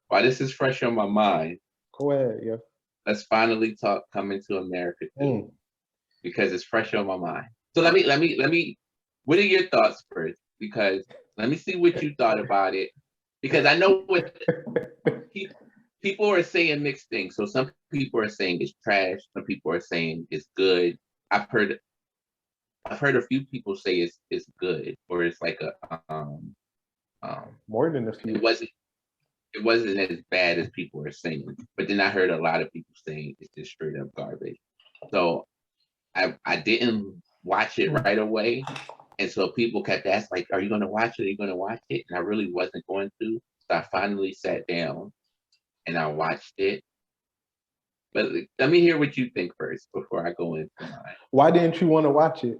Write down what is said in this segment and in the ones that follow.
while this is fresh on my mind, Go ahead, yeah. let's finally talk Coming to America too, Mm. because it's fresh on my mind. So let me. What are your thoughts first? Because let me see what you thought about it. Because I know what pe- people are saying mixed things. So some people are saying it's trash. Some people are saying it's good. I've heard I've heard a few people say it's good or it's like a um More than a it few. wasn't as bad as people are saying. But then I heard a lot of people saying it's just straight up garbage. So I didn't watch it right away. And so people kept asking, like, are you gonna watch it? Are you gonna watch it? And I really wasn't going to. So I finally sat down and I watched it. But let me hear what you think first before I go into mine. Why didn't you want to watch it?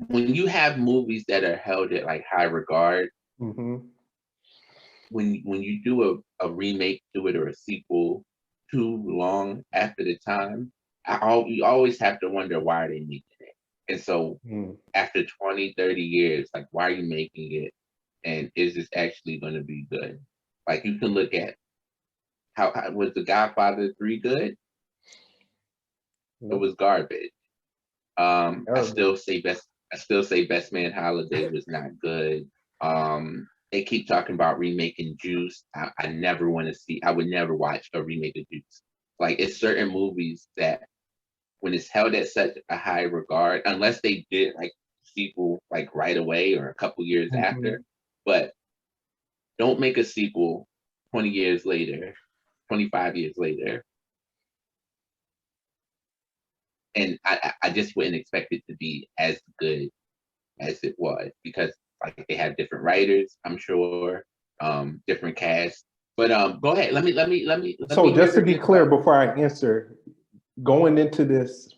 When you have movies that are held at like high regard, Mm-hmm. when you do a remake to it or a sequel too long after the time, you always have to wonder why are they making it. And so Mm. after 20, 30 years, like why are you making it? And is this actually going to be good? Like you can look at how was The Godfather 3 good? It Nope. was garbage. I Terrible. still say Best Man Holiday was not good. They keep talking about remaking Juice. I never want to see. I would never watch a remake of Juice. Like it's certain movies that when it's held at such a high regard, unless they did like sequel like right away or a couple years Mm-hmm. after, but don't make a sequel 20 years later, 25 years later, and I just wouldn't expect it to be as good as it was because like they have different writers, I'm sure, different cast. But go ahead. Let me So hear just to your be clear, thoughts. before I answer, going into this,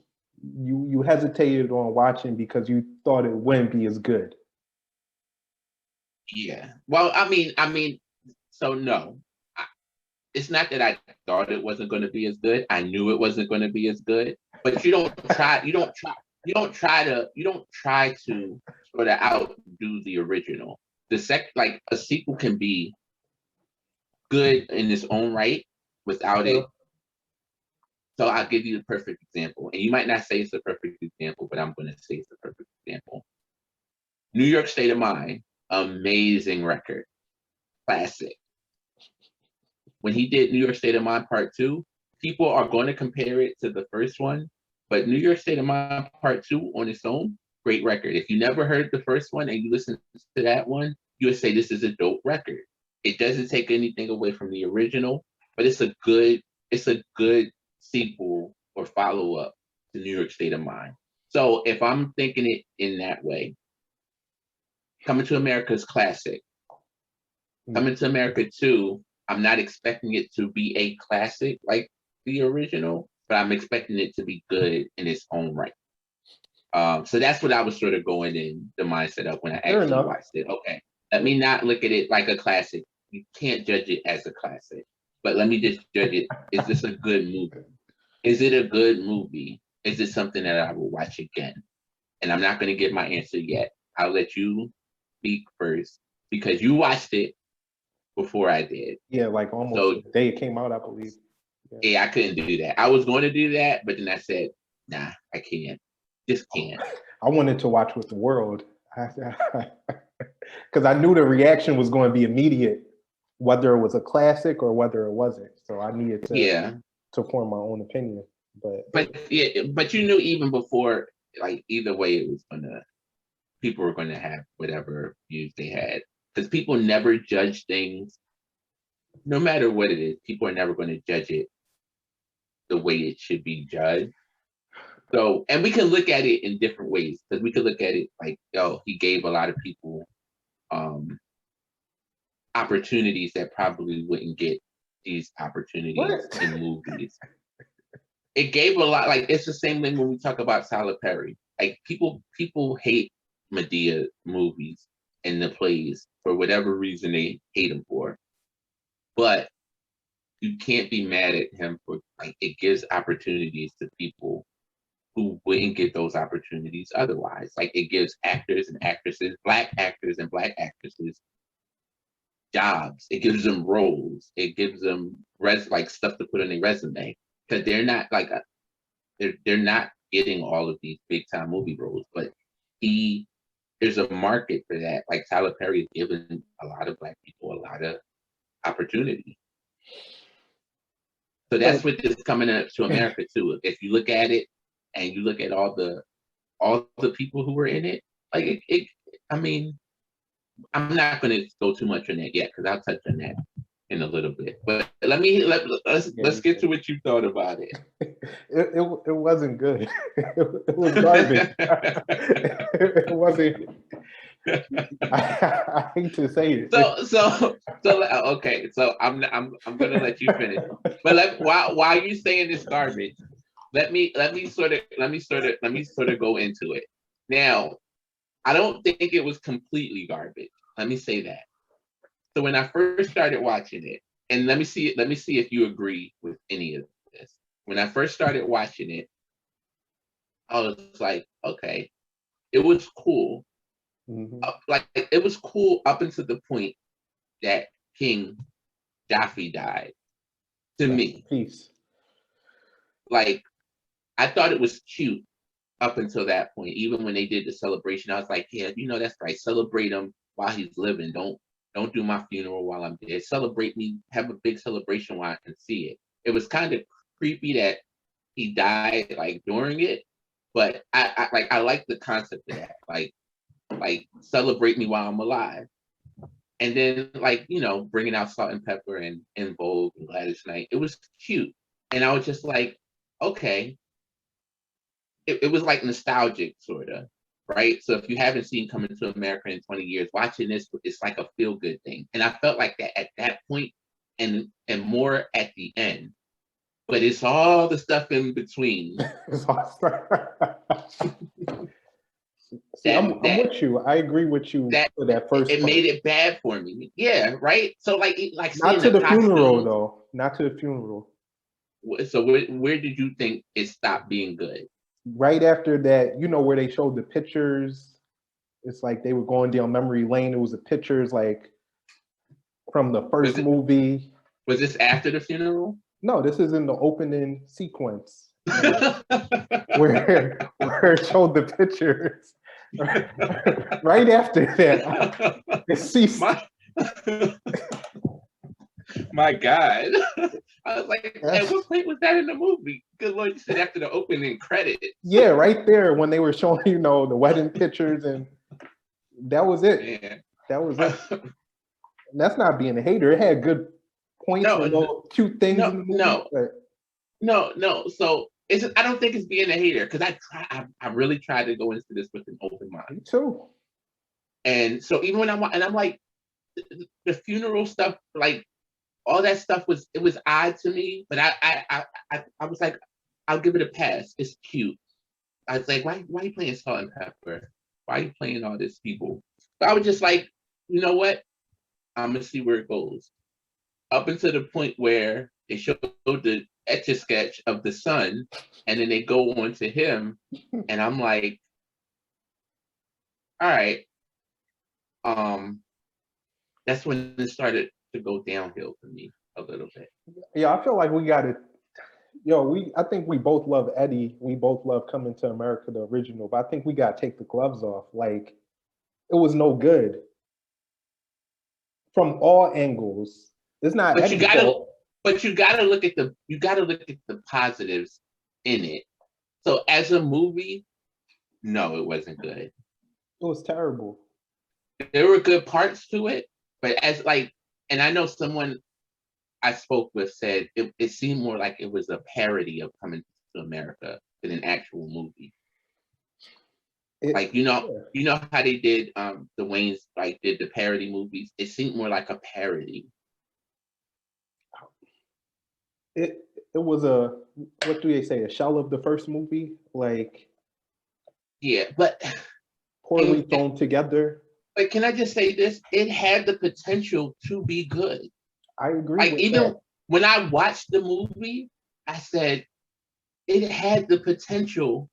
you hesitated on watching because you thought it wouldn't be as good. Yeah. Well, so no, I, it's not that I thought it wasn't going to be as good. I knew it wasn't going to be as good. But you don't try. You don't try. You don't try to. You don't try to sort of outdo the original. Like a sequel can be good in its own right without Yeah. it. So I'll give you a perfect example. And you might not say it's a perfect example, but I'm going to say it's a perfect example. New York State of Mind, amazing record, classic. When he did New York State of Mind Part 2, people are going to compare it to the first one, but New York State of Mind Part 2 on its own, great record. If you never heard the first one and you listen to that one, you would say this is a dope record. It doesn't take anything away from the original, but it's a good sequel or follow up to New York State of Mind. So if I'm thinking it in that way, Coming to America is classic. Mm. Coming to America 2, I'm not expecting it to be a classic like the original, but I'm expecting it to be good in its own right. So that's what I was sort of going in the mindset of when I Fair actually enough. watched it. Okay, let me not look at it like a classic. You can't judge it as a classic, but let me just judge it. Is this a good movie? Is it a good movie? Is it something that I will watch again? And I'm not going to give my answer yet. I'll let you speak first because you watched it before I did. Yeah, like almost So the day it came out, I believe. Yeah. yeah, I couldn't do that. I was going to do that, but then I said, nah, I can't. Just can't. I wanted to watch with the world because I knew the reaction was going to be immediate, whether it was a classic or whether it wasn't. So I needed Yeah. to form my own opinion. But But you knew even before, like either way, it was gonna people were gonna have whatever views they had because people never judge things, no matter what it is. People are never going to judge it the way it should be judged. So, and we can look at it in different ways because we could look at it like, oh, he gave a lot of people um, opportunities that probably wouldn't get these opportunities what? in movies. It gave a lot. Like it's the same thing when we talk about Tyler Perry. Like people hate Medea movies and the plays for whatever reason they hate him for, but you can't be mad at him for like it gives opportunities to people who wouldn't get those opportunities otherwise. Like it gives actors and actresses, black actors and black actresses, jobs. It gives them roles. It gives them like stuff to put on their resume because they're not like they're not getting all of these big time movie roles. But there's a market for that. Like Tyler Perry has given a lot of black people a lot of opportunity. So that's what is coming up to America too. If you look at it and you look at all the people who were in it, like it I mean, I'm not going to go too much on that yet because I'll touch on that in a little bit. But let's get to what you thought about it. It wasn't good. It was garbage. It wasn't. I hate to say it. So okay. So I'm gonna let you finish. But while you saying this garbage, let me sort of go into it. Now, I don't think it was completely garbage. Let me say that. So when I first started watching it, and let me see if you agree with any of this. When I first started watching it, I was like, okay, it was cool. Mm-hmm. Like it was cool up until the point that King Joffrey died. To me, peace. Like I thought it was cute up until that point. Even when they did the celebration, I was like, yeah, that's right. Celebrate him while he's living. Don't do my funeral while I'm dead. Celebrate me. Have a big celebration while I can see it. It was kind of creepy that he died like during it, but I like the concept of that. Like celebrate me while I'm alive. And then bringing out Salt and Pepper and En Vogue and Gladys Knight. It was cute. And I was just like, okay. It was like nostalgic, sort of, right? So if you haven't seen Coming to America in 20 years, watching this, it's like a feel-good thing. And I felt like that at that point and more at the end. But it's all the stuff in between. I'm with you. I agree with you for that first it part. Made it bad for me. Yeah, right? So like not to the funeral, though. Not to the funeral. So where did you think it stopped being good? Right after that, where they showed the pictures, it's like they were going down memory lane. It was the pictures like from the first movie. Was this after the funeral? No, this is in the opening sequence where it showed the pictures. Right after that, it ceased. My God. I was like, at what point was that in the movie? Good Lord, you said after the opening credits. Yeah, right there when they were showing, the wedding pictures, and that was it. Yeah. That was it. And that's not being a hater. It had good points and little cute things in the movie. No. So I don't think it's being a hater because I really tried to go into this with an open mind. Me too. And so even when I'm like, the funeral stuff, like, all that stuff was odd to me, but I was like, I'll give it a pass. It's cute. I was like, why are you playing Salt and Pepper? Why are you playing all these people? So I was just like, you know what? I'm gonna see where it goes. Up until the point where they showed the Etch-a-Sketch of the son, and then they go on to him, and I'm like, all right. That's when it started to go downhill for me a little bit. Yeah, I feel like we got to, I think we both love Eddie. We both love Coming to America, the original, but I think we got to take the gloves off. Like, it was no good from all angles. It's not But you gotta look at the positives in it. So as a movie, no, it wasn't good. It was terrible. There were good parts to it, but and I know someone I spoke with said it seemed more like it was a parody of Coming to America than an actual movie. You know how they did the Wayans did the parody movies? It seemed more like a parody. It was what do they say, a shell of the first movie? Yeah, but poorly thrown together. But can I just say this? It had the potential to be good. I agree. Even when I watched the movie, I said it had the potential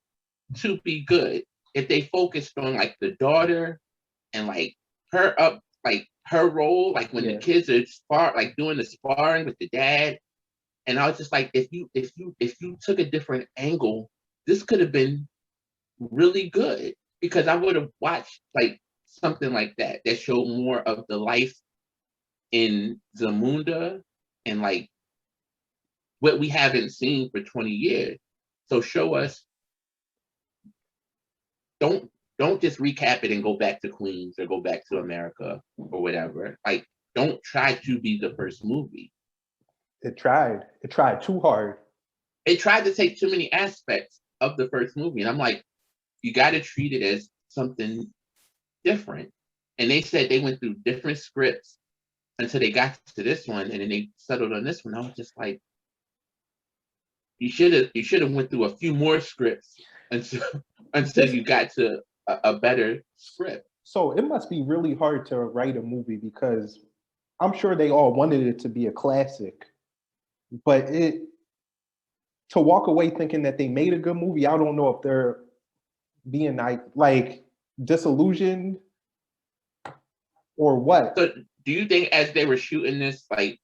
to be good if they focused on like the daughter and like her role, like when the kids are doing the sparring with the dad. And I was just like, if you took a different angle, this could have been really good, because I would have watched like something like that showed more of the life in Zamunda and like what we haven't seen for 20 years. So show us, don't just recap it and go back to Queens or go back to America or whatever. Like, don't try to be the first movie. It tried too hard. It tried to take too many aspects of the first movie. And I'm like, you got to treat it as something different. And they said they went through different scripts until they got to this one, and then they settled on this one. I was just like, you should have went through a few more scripts until you got to a better script. So it must be really hard to write a movie, because I'm sure they all wanted it to be a classic, but to walk away thinking that they made a good movie, I don't know if they're being like disillusioned or what. So do you think as they were shooting this, like,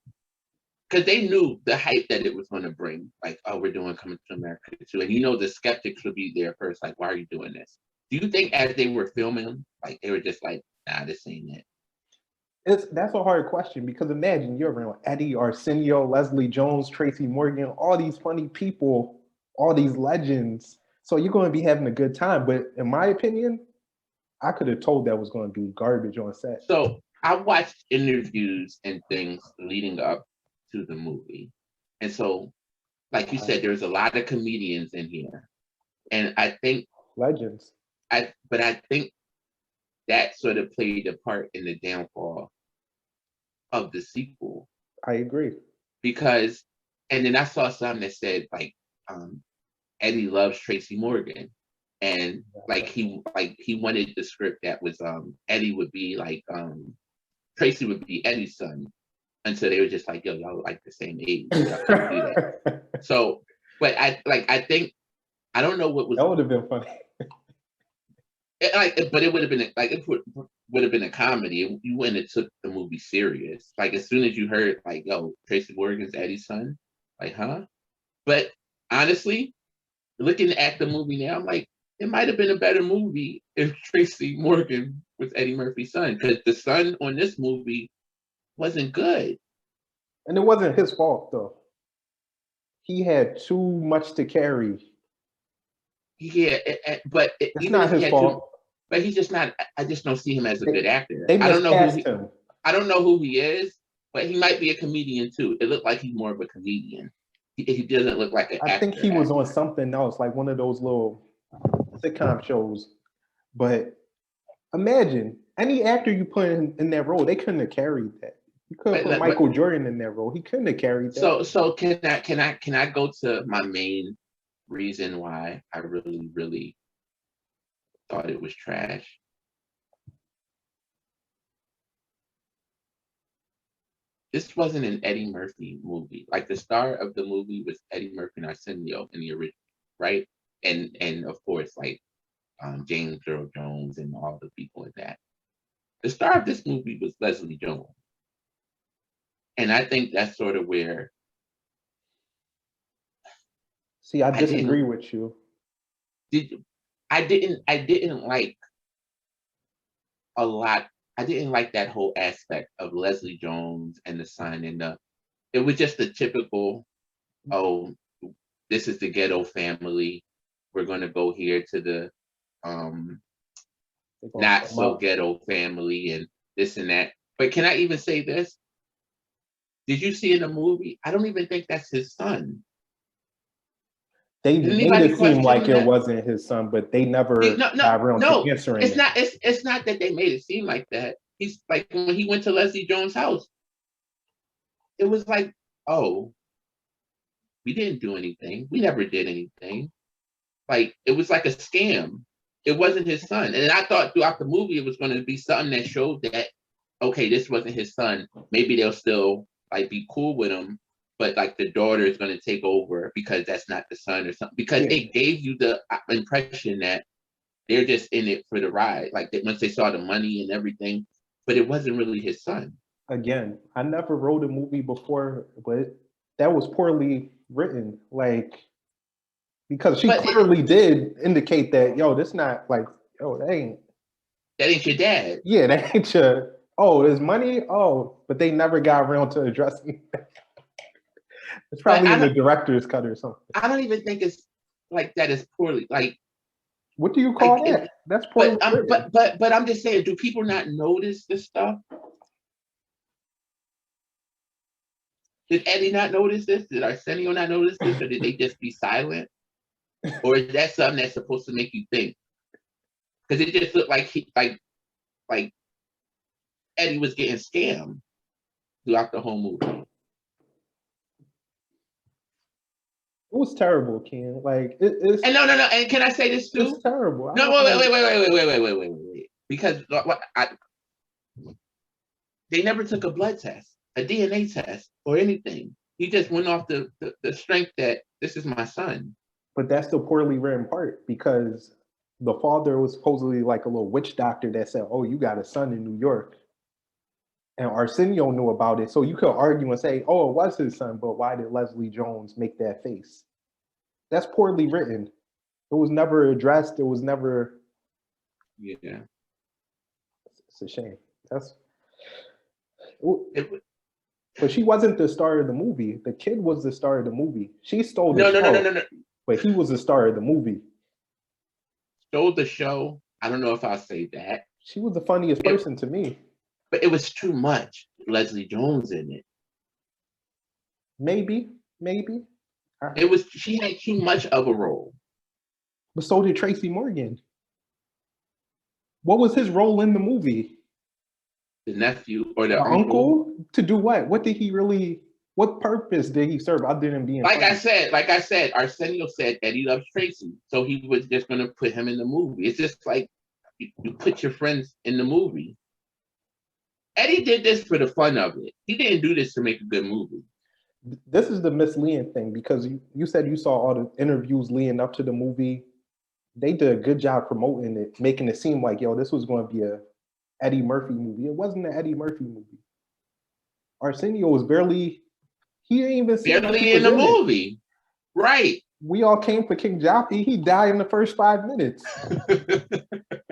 because they knew the hype that it was going to bring, like, oh, we're doing Coming to America too, and the skeptics would be there first, like, why are you doing this? Do you think as they were filming, like, they were just like, nah, this ain't it? That's a hard question, because imagine you're around Eddie, Arsenio, Leslie Jones, Tracy Morgan, all these funny people, all these legends. So you're going to be having a good time. But in my opinion, I could have told that was going to be garbage on set. So I watched interviews and things leading up to the movie. And so, like you said, there's a lot of comedians in here. And I think legends. But I think that sort of played a part in the downfall of the sequel. I agree. Because, and then I saw something that said like Eddie loves Tracy Morgan. And like he wanted the script that was Eddie would be like Tracy would be Eddie's son. And so they were just like, yo, y'all like the same age. Do that. So, but I think I don't know what was. That would have been funny. But it would have been like, it would have been a comedy. You wouldn't have took the movie serious. Like, as soon as you heard like, yo, Tracy Morgan's Eddie's son, like, huh? But honestly, looking at the movie now, I'm like, it might have been a better movie if Tracy Morgan was Eddie Murphy's son, because the son on this movie wasn't good. And it wasn't his fault though. He had too much to carry. Yeah, but it's not his fault. But he's just not. I just don't see him as a good actor. I don't know him. I don't know who he is, but he might be a comedian too. It looked like he's more of a comedian. He doesn't look like an actor. I think he was on something else, like one of those little sitcom shows. But imagine any actor you put in that role, they couldn't have carried that. You could have put Michael Jordan in that role. He couldn't have carried that. So can I go to my main reason why I really, really thought it was trash? This wasn't an Eddie Murphy movie. Like, the star of the movie was Eddie Murphy and Arsenio in the original, right? And of course, like James Earl Jones and all the people in that. The star of this movie was Leslie Jones. And I think that's sort of where. See, I disagree with you. I didn't like a lot. I didn't like that whole aspect of Leslie Jones and the son, and it was just the typical, oh, this is the ghetto family. We're gonna go here to the not so ghetto family and this and that. But can I even say this? Did you see in the movie? I don't even think that's his son. They made it seem like it wasn't his son, but they never got around to answering it. It's not that they made it seem like that. He's like, when he went to Leslie Jones' house, it was like, oh, we didn't do anything. We never did anything. Like, it was like a scam. It wasn't his son. And I thought throughout the movie it was going to be something that showed that, okay, this wasn't his son. Maybe they'll still like be cool with him but like the daughter is going to take over because that's not the son or something. Because it gave you the impression that they're just in it for the ride. Like once they saw the money and everything, but it wasn't really his son. Again, I never wrote a movie before, but that was poorly written. Like, because she clearly did indicate that, yo, this not like, yo, that ain't your dad. Yeah, that ain't your, oh, there's money? Oh, but they never got around to addressing that. It's probably in the director's cut or something. I don't even think it's like that is poorly, like. What do you call that? That's poorly written. But I'm just saying, do people not notice this stuff? Did Eddie not notice this? Did Arsenio not notice this? Or did they just be silent? Or is that something that's supposed to make you think? Because it just looked like like Eddie was getting scammed throughout the whole movie. It was terrible, Ken. Like it's and no. And can I say this too? It's terrible. No, wait. Because they never took a blood test, a DNA test, or anything. He just went off the strength that this is my son. But that's the poorly written part, because the father was supposedly like a little witch doctor that said, "Oh, you got a son in New York." And Arsenio knew about it. So you could argue and say, oh, it was his son, but why did Leslie Jones make that face? That's poorly written. It was never addressed. It was never. Yeah. It's a shame. But she wasn't the star of the movie. The kid was the star of the movie. She stole the show. No. But he was the star of the movie. Stole the show? I don't know if I'll say that. She was the funniest person to me. But it was too much Leslie Jones in it. Maybe. She had too much of a role. But so did Tracy Morgan. What was his role in the movie? The nephew or the uncle? To do what? What purpose did he serve other than being like I said, Arsenio said Eddie loves Tracy. So he was just gonna put him in the movie. It's just like you put your friends in the movie. Eddie did this for the fun of it. He didn't do this to make a good movie. This is the Miss Leon thing, because you said you saw all the interviews leading up to the movie. They did a good job promoting it, making it seem like, yo, this was going to be a Eddie Murphy movie. It wasn't an Eddie Murphy movie. Arsenio was he didn't even see barely in the movie. Right. We all came for King Joffrey. He died in the first 5 minutes.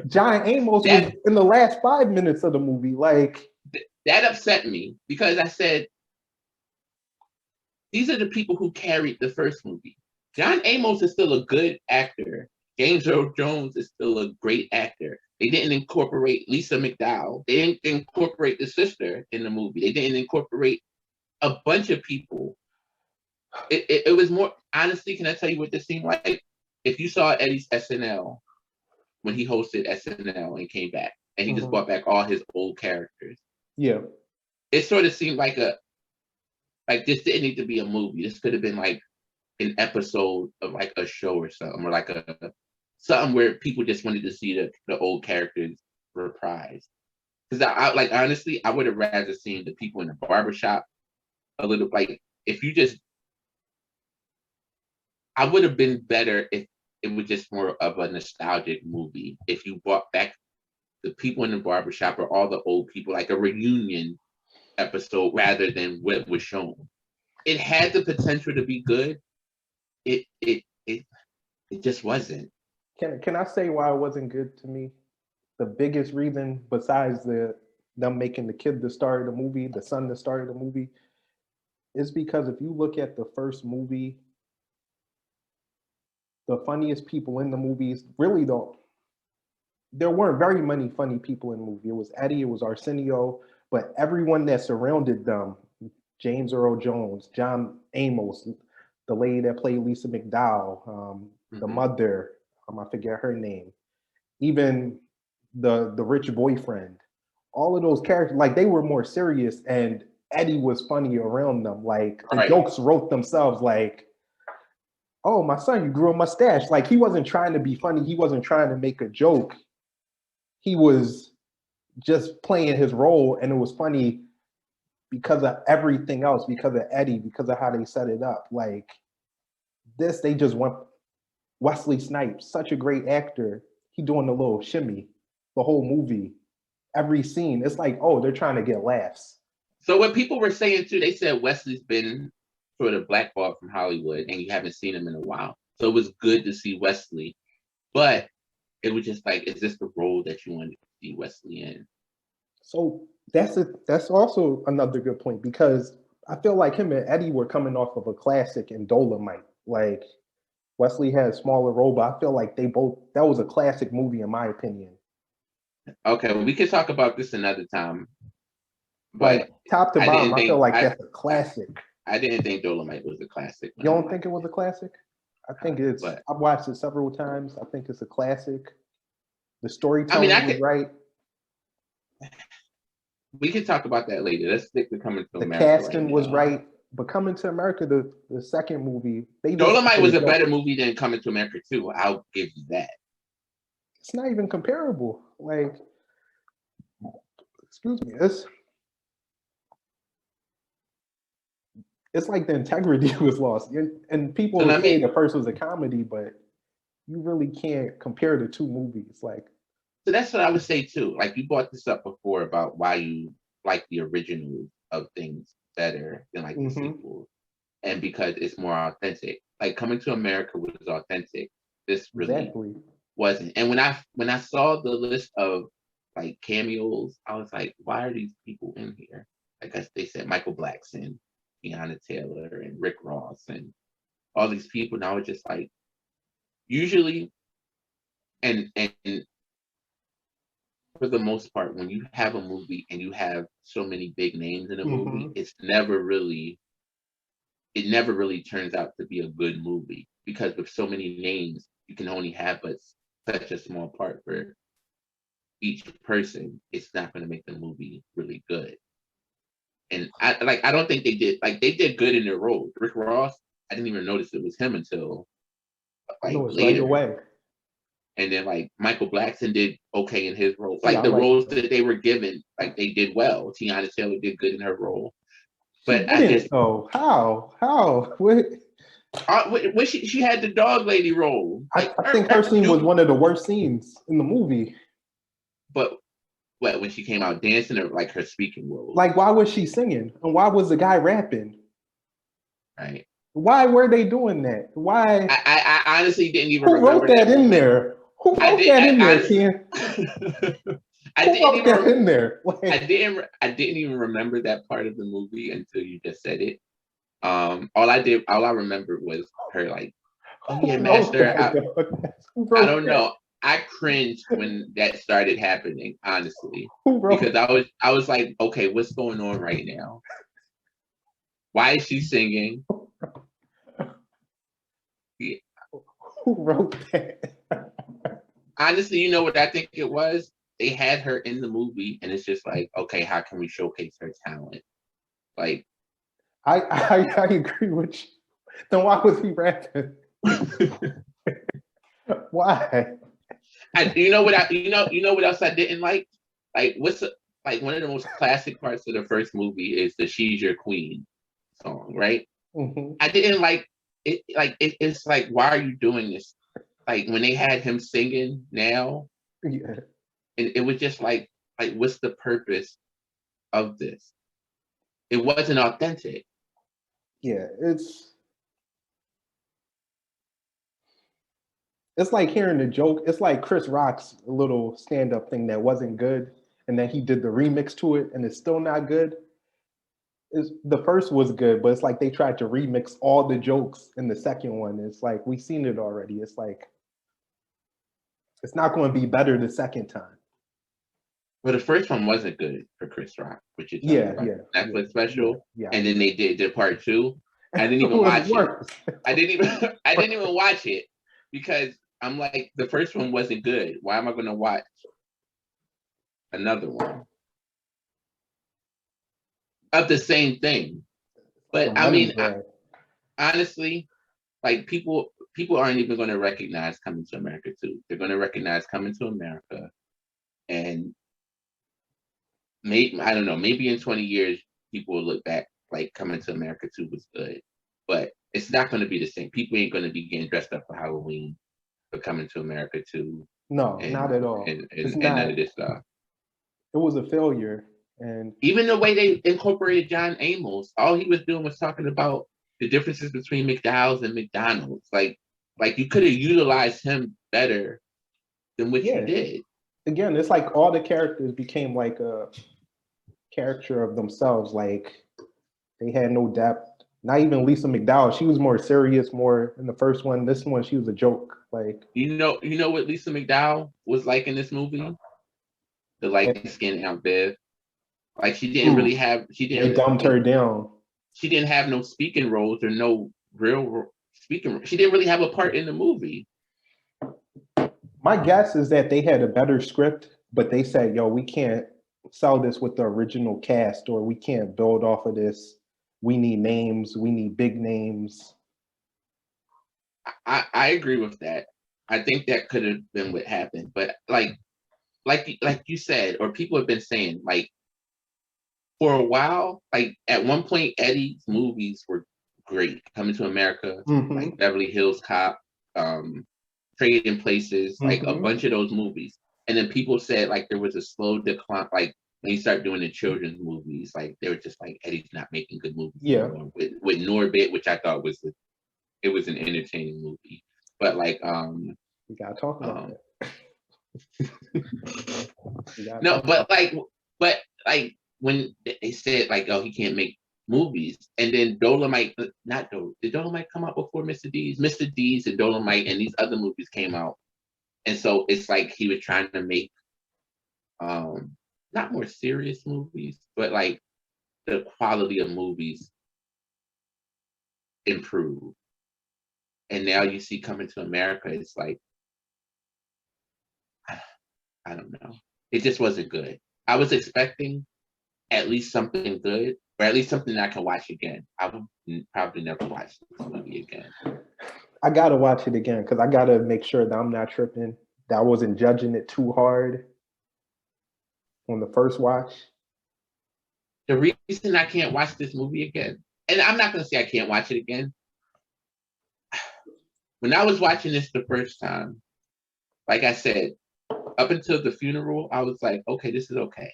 John Amos was in the last 5 minutes of the movie. Like, that upset me, because I said, these are the people who carried the first movie. John Amos is still a good actor. James Earl Jones is still a great actor. They didn't incorporate Lisa McDowell. They didn't incorporate the sister in the movie. They didn't incorporate a bunch of people. It was more, honestly, can I tell you what this seemed like? If you saw Eddie's SNL, when he hosted SNL and came back, and he just brought back all his old characters. Yeah. It sort of seemed like this didn't need to be a movie. This could have been like an episode of like a show or something, or like something where people just wanted to see the old characters reprised. Because I like, honestly, I would have rather seen the people in the barbershop a little, like, I would have been better if it was just more of a nostalgic movie. If you brought back the people in the barbershop or all the old people, like a reunion episode, rather than what was shown. It had the potential to be good. It just wasn't. Can I say why it wasn't good to me? The biggest reason, besides them making the kid the star of the movie, the son the star of the movie, is because if you look at the first movie, the funniest people in the movies really there weren't very many funny people in the movie. It was Eddie, it was Arsenio, but everyone that surrounded them, James Earl Jones, John Amos, the lady that played Lisa McDowell, the mother, I forget her name, even the rich boyfriend, all of those characters, like, they were more serious, and Eddie was funny around them. Like, the jokes wrote themselves, like, oh, my son, you grew a mustache. Like, he wasn't trying to be funny. He wasn't trying to make a joke. He was just playing his role, and it was funny because of everything else, because of Eddie, because of how they set it up. Like this, they just want Wesley Snipes, such a great actor. He doing the little shimmy, the whole movie, every scene. It's like, oh, they're trying to get laughs. So what people were saying too, they said Wesley's been sort of blackballed from Hollywood, and you haven't seen him in a while. So it was good to see Wesley, but it was just like, is this the role that you wanted to see Wesley in? So that's also another good point, because I feel like him and Eddie were coming off of a classic in Dolomite. Like Wesley had a smaller role, but I feel like that was a classic movie in my opinion. Okay, well, we could talk about this another time. But like top to bottom, I feel like that's a classic. I didn't think Dolomite was a classic. You don't think it was a classic? I think it's. I've watched it several times. I think it's a classic. The storytelling was right. We can talk about that later. Let's stick to Coming to America. The casting was right, but Coming to America, the second movie, Dolomite was a better movie than Coming to America 2. I'll give you that. It's not even comparable. Like, excuse me, it's like the integrity was lost, and people say the first was a comedy, but you really can't compare the two movies. Like, so that's what I would say too. Like, you brought this up before about why you like the original of things better than like the sequels, and because it's more authentic. Like Coming to America was authentic. This really wasn't. And when I saw the list of like cameos, I was like, why are these people in here? Like they said, Michael Blackson, Tiana Taylor, and Rick Ross, and all these people. And I was just like, usually, and for the most part, when you have a movie and you have so many big names in a movie, it never really turns out to be a good movie, because with so many names, you can only have but such a small part for each person. It's not going to make the movie really good. And I don't think they did good in their roles. Rick Ross, I didn't even notice it was him until like later. Right away. And then like Michael Blackson did okay in his role. Like the roles that they were given, like they did well. Tiana Taylor did good in her role. But I guess how when she had the dog lady role. Like, I think her scene was one of the worst scenes in the movie. But when she came out dancing, or like her speaking role? Like, why was she singing? And why was the guy rapping? Right. Why were they doing that? Why? I honestly didn't even Who remember wrote that in there? Who wrote that in there, Ken? I didn't even remember that part of the movie until you just said it. All I remembered was her like, oh yeah, master. I don't know. I cringed when that started happening, honestly, because I was like, okay, what's going on right now? Why is she singing? Yeah. Who wrote that? Honestly, you know what I think it was? They had her in the movie, and it's just like, okay, how can we showcase her talent? Like, I agree with you. Then why was he rapping? Why? You know what else I didn't like? Like, like one of the most classic parts of the first movie is the "She's Your Queen" song, right? I didn't like it. Like, it's like, why are you doing this? Like when they had him singing now, and it was just like what's the purpose of this? It wasn't authentic. Yeah, it's like hearing the joke. It's like Chris Rock's little stand-up thing that wasn't good, and then he did the remix to it, and it's still not good. The first was good, but it's like they tried to remix all the jokes in the second one. It's like we've seen it already. It's like it's not going to be better the second time. Well, the first one wasn't good for Chris Rock, which is Netflix special, and then they did the part 2. I didn't even watch it. I didn't even watch it because I'm like, the first one wasn't good. Why am I going to watch another one of the same thing? But I mean, honestly, like people aren't even going to recognize Coming to America 2. They're going to recognize Coming to America, and I don't know, maybe in 20 years people will look back like Coming to America 2 was good, but it's not going to be the same. People ain't going to be getting dressed up for Halloween for Coming to America 2. No, not at all. And none of this stuff. It was a failure. And even the way they incorporated John Amos, all he was doing was talking about the differences between McDowell's and McDonald's. Like you could have utilized him better than what you did. Again, it's like all the characters became like a caricature of themselves. Like they had no depth. Not even Lisa McDowell. She was more serious, more in the first one. This one, she was a joke. Like you know what Lisa McDowell was like in this movie? The light-skinned Aunt Bev. Like she didn't really have. They dumbed her down. She didn't have no speaking roles or no real speaking. She didn't really have a part in the movie. My guess is that they had a better script, but they said, "Yo, we can't sell this with the original cast, or we can't build off of this. We need names. We need big names." I agree with that. I think that could have been what happened, but like you said, or people have been saying, like for a while, like at one point, Eddie's movies were great. Coming to America, like Beverly Hills Cop, Trading Places, like a bunch of those movies. And then people said like there was a slow decline, like when you start doing the children's movies, like they were just like Eddie's not making good movies. Yeah. Anymore. With Norbit, which I thought was it was an entertaining movie, but like we gotta talk about that. No, but like when they said like, oh, he can't make movies, and then Dolomite, did Dolomite come out before Mr. Deeds? Mr. Deeds and Dolomite and these other movies came out, and so it's like he was trying to make not more serious movies, but like the quality of movies improve. And now you see Coming to America, it's like, I don't know. It just wasn't good. I was expecting at least something good, or at least something that I can watch again. I would probably never watch this movie again. I gotta watch it again because I gotta make sure that I'm not tripping, that I wasn't judging it too hard on the first watch. The reason I can't watch this movie again, and I'm not gonna say I can't watch it again. When I was watching this the first time, like I said, up until the funeral, I was like, okay, this is okay.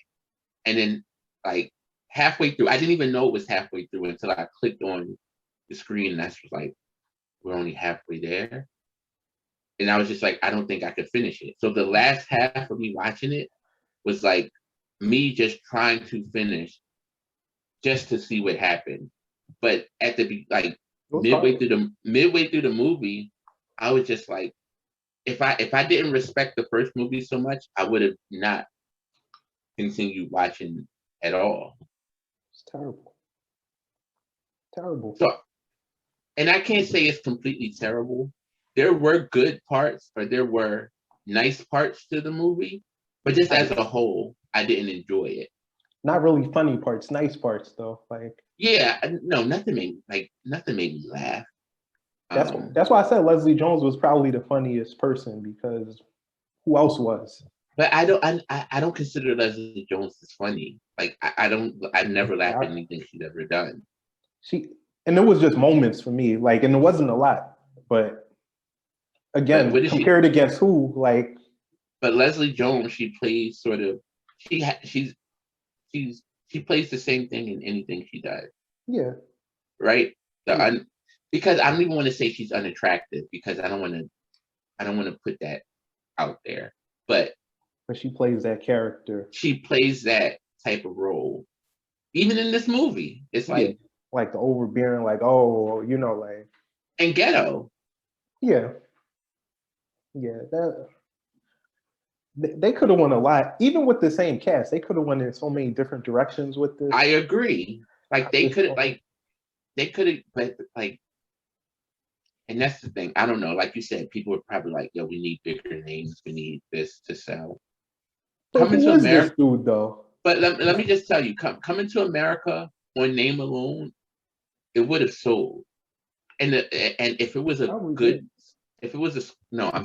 And then like halfway through, I didn't even know it was halfway through until I clicked on the screen and I was like, we're only halfway there. And I was just like, I don't think I could finish it. So the last half of me watching it was like me just trying to finish just to see what happened. But at the like midway through the movie, I was just like, if I didn't respect the first movie so much, I would have not continued watching at all. It's terrible. Terrible. So, and I can't say it's completely terrible. There were good parts, or there were nice parts to the movie, but just as a whole, I didn't enjoy it. Not really funny parts, nice parts though. Like nothing made me laugh. That's why I said Leslie Jones was probably the funniest person, because who else was? But I don't consider Leslie Jones as funny. Like I never laughed at anything she'd ever done. And it was just moments for me, like, and it wasn't a lot, but again, compared against who, like. But Leslie Jones, she plays sort of, she plays the same thing in anything she does. Yeah. Right. Because I don't even want to say she's unattractive, because I don't want to put that out there. But she plays that character. She plays that type of role. Even in this movie, it's like the overbearing, like, oh, like. And ghetto. Yeah. Yeah, that. They could have went a lot, even with the same cast. They could have went in so many different directions with this. I agree. Like they could have, but like, and that's the thing. I don't know. Like you said, people were probably like, "Yo, we need bigger names. We need this to sell." Coming to America, this dude, though. But let me just tell you, Coming to America on name alone, it would have sold. And if it was I'm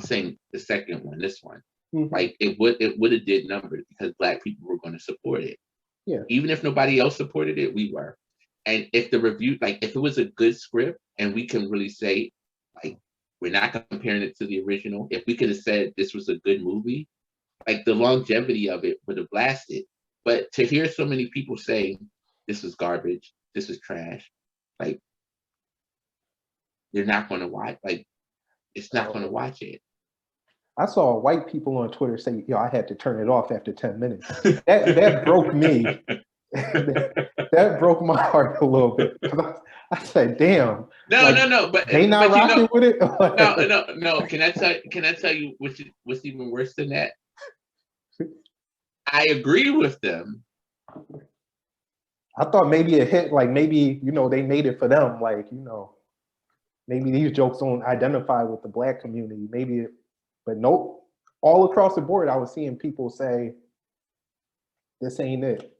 saying the second one, this one, like it would have did numbers, because Black people were going to support it. Yeah. Even if nobody else supported it, we were. And if the review, like if it was a good script and we can really say, like, we're not comparing it to the original, if we could have said this was a good movie, like the longevity of it would have lasted. But to hear so many people say this was garbage, this was trash, like you're not going to watch, like it's not going to watch it. I saw white people on Twitter say, "Yo, I had to turn it off after 10 minutes." That broke me. That broke my heart a little bit. I said, "Damn." No, like, no, but they not but rocking with it. no. Can I tell you what's even worse than that? I agree with them. I thought maybe it hit, like maybe they made it for them, like maybe these jokes don't identify with the Black community. Maybe, but nope. All across the board, I was seeing people say, "This ain't it."